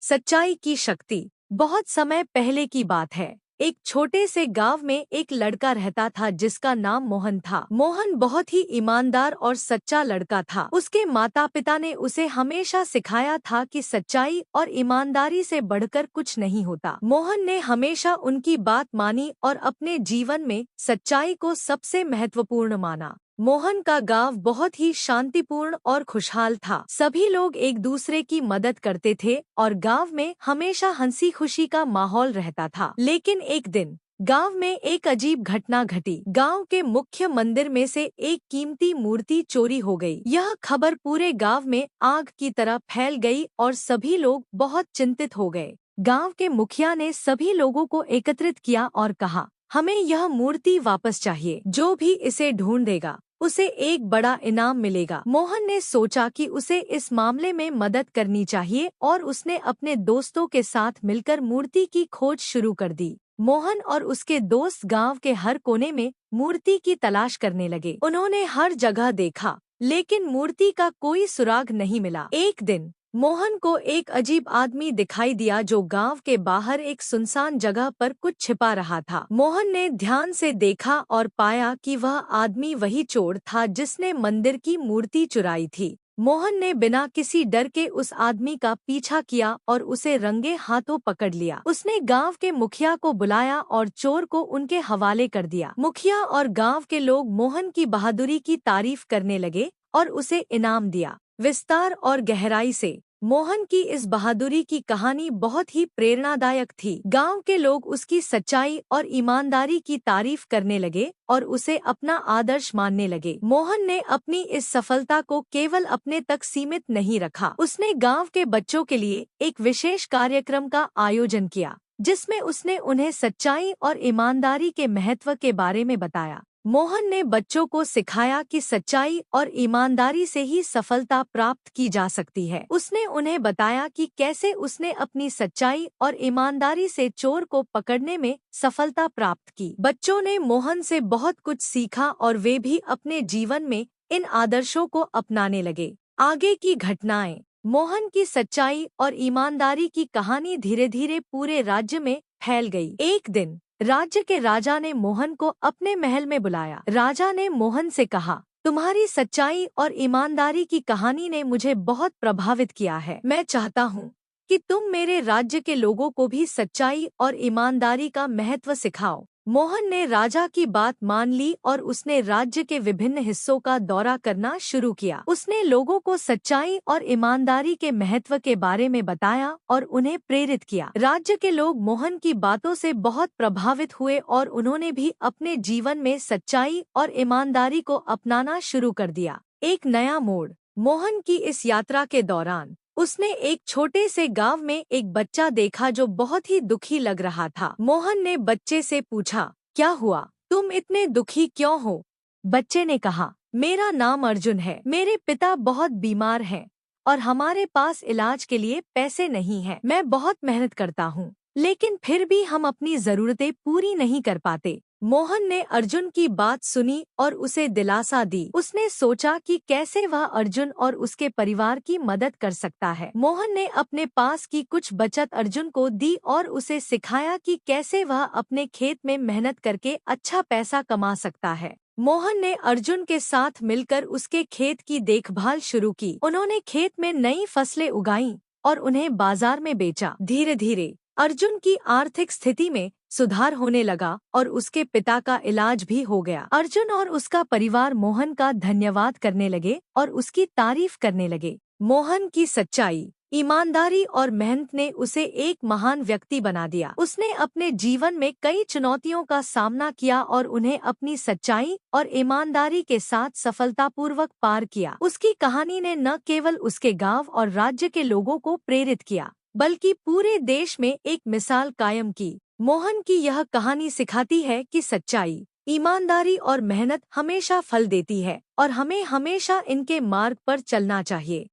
सच्चाई की शक्ति। बहुत समय पहले की बात है। एक छोटे से गांव में एक लड़का रहता था जिसका नाम मोहन था। मोहन बहुत ही ईमानदार और सच्चा लड़का था। उसके माता पिता ने उसे हमेशा सिखाया था कि सच्चाई और ईमानदारी से बढ़कर कुछ नहीं होता। मोहन ने हमेशा उनकी बात मानी और अपने जीवन में सच्चाई को सबसे महत्वपूर्ण माना। मोहन का गांव बहुत ही शांतिपूर्ण और खुशहाल था। सभी लोग एक दूसरे की मदद करते थे और गांव में हमेशा हंसी खुशी का माहौल रहता था। लेकिन एक दिन गांव में एक अजीब घटना घटी। गांव के मुख्य मंदिर में से एक कीमती मूर्ति चोरी हो गई। यह खबर पूरे गांव में आग की तरह फैल गई और सभी लोग बहुत चिंतित हो गए। गांव के मुखिया ने सभी लोगों को एकत्रित किया और कहा, हमें यह मूर्ति वापस चाहिए। जो भी इसे ढूंढ देगा उसे एक बड़ा इनाम मिलेगा। मोहन ने सोचा कि उसे इस मामले में मदद करनी चाहिए और उसने अपने दोस्तों के साथ मिलकर मूर्ति की खोज शुरू कर दी। मोहन और उसके दोस्त गांव के हर कोने में मूर्ति की तलाश करने लगे। उन्होंने हर जगह देखा, लेकिन मूर्ति का कोई सुराग नहीं मिला। एक दिन मोहन को एक अजीब आदमी दिखाई दिया जो गांव के बाहर एक सुनसान जगह पर कुछ छिपा रहा था। मोहन ने ध्यान से देखा और पाया कि वह आदमी वही चोर था जिसने मंदिर की मूर्ति चुराई थी। मोहन ने बिना किसी डर के उस आदमी का पीछा किया और उसे रंगे हाथों पकड़ लिया। उसने गांव के मुखिया को बुलाया और चोर को उनके हवाले कर दिया। मुखिया और गांव के लोग मोहन की बहादुरी की तारीफ करने लगे और उसे इनाम दिया। विस्तार और गहराई से मोहन की इस बहादुरी की कहानी बहुत ही प्रेरणादायक थी। गांव के लोग उसकी सच्चाई और ईमानदारी की तारीफ करने लगे और उसे अपना आदर्श मानने लगे। मोहन ने अपनी इस सफलता को केवल अपने तक सीमित नहीं रखा। उसने गांव के बच्चों के लिए एक विशेष कार्यक्रम का आयोजन किया, जिसमें उसने उन्हें सच्चाई और ईमानदारी के महत्व के बारे में बताया। मोहन ने बच्चों को सिखाया कि सच्चाई और ईमानदारी से ही सफलता प्राप्त की जा सकती है। उसने उन्हें बताया कि कैसे उसने अपनी सच्चाई और ईमानदारी से चोर को पकड़ने में सफलता प्राप्त की। बच्चों ने मोहन से बहुत कुछ सीखा और वे भी अपने जीवन में इन आदर्शों को अपनाने लगे। आगे की घटनाएं। मोहन की सच्चाई और ईमानदारी की कहानी धीरे धीरे पूरे राज्य में फैल गई। एक दिन राज्य के राजा ने मोहन को अपने महल में बुलाया। राजा ने मोहन से कहा, तुम्हारी सच्चाई और ईमानदारी की कहानी ने मुझे बहुत प्रभावित किया है। मैं चाहता हूँ कि तुम मेरे राज्य के लोगों को भी सच्चाई और ईमानदारी का महत्व सिखाओ। मोहन ने राजा की बात मान ली और उसने राज्य के विभिन्न हिस्सों का दौरा करना शुरू किया। उसने लोगों को सच्चाई और ईमानदारी के महत्व के बारे में बताया और उन्हें प्रेरित किया। राज्य के लोग मोहन की बातों से बहुत प्रभावित हुए और उन्होंने भी अपने जीवन में सच्चाई और ईमानदारी को अपनाना शुरू कर दिया। एक नया मोड़। मोहन की इस यात्रा के दौरान उसने एक छोटे से गांव में एक बच्चा देखा जो बहुत ही दुखी लग रहा था। मोहन ने बच्चे से पूछा, क्या हुआ? तुम इतने दुखी क्यों हो? बच्चे ने कहा, मेरा नाम अर्जुन है। मेरे पिता बहुत बीमार हैं और हमारे पास इलाज के लिए पैसे नहीं हैं। मैं बहुत मेहनत करता हूँ, लेकिन फिर भी हम अपनी जरूरतें पूरी नहीं कर पाते। मोहन ने अर्जुन की बात सुनी और उसे दिलासा दी। उसने सोचा कि कैसे वह अर्जुन और उसके परिवार की मदद कर सकता है। मोहन ने अपने पास की कुछ बचत अर्जुन को दी और उसे सिखाया कि कैसे वह अपने खेत में मेहनत करके अच्छा पैसा कमा सकता है। मोहन ने अर्जुन के साथ मिलकर उसके खेत की देखभाल शुरू की। उन्होंने खेत में नई फसलें उगाईं और उन्हें बाजार में बेचा। धीरे धीरे अर्जुन की आर्थिक स्थिति में सुधार होने लगा और उसके पिता का इलाज भी हो गया। अर्जुन और उसका परिवार मोहन का धन्यवाद करने लगे और उसकी तारीफ करने लगे। मोहन की सच्चाई, ईमानदारी और मेहनत ने उसे एक महान व्यक्ति बना दिया। उसने अपने जीवन में कई चुनौतियों का सामना किया और उन्हें अपनी सच्चाई और ईमानदारी के साथ सफलतापूर्वक पार किया। उसकी कहानी ने न केवल उसके गांव और राज्य के लोगों को प्रेरित किया, बल्कि पूरे देश में एक मिसाल कायम की। मोहन की यह कहानी सिखाती है कि सच्चाई, ईमानदारी और मेहनत हमेशा फल देती है और हमें हमेशा इनके मार्ग पर चलना चाहिए।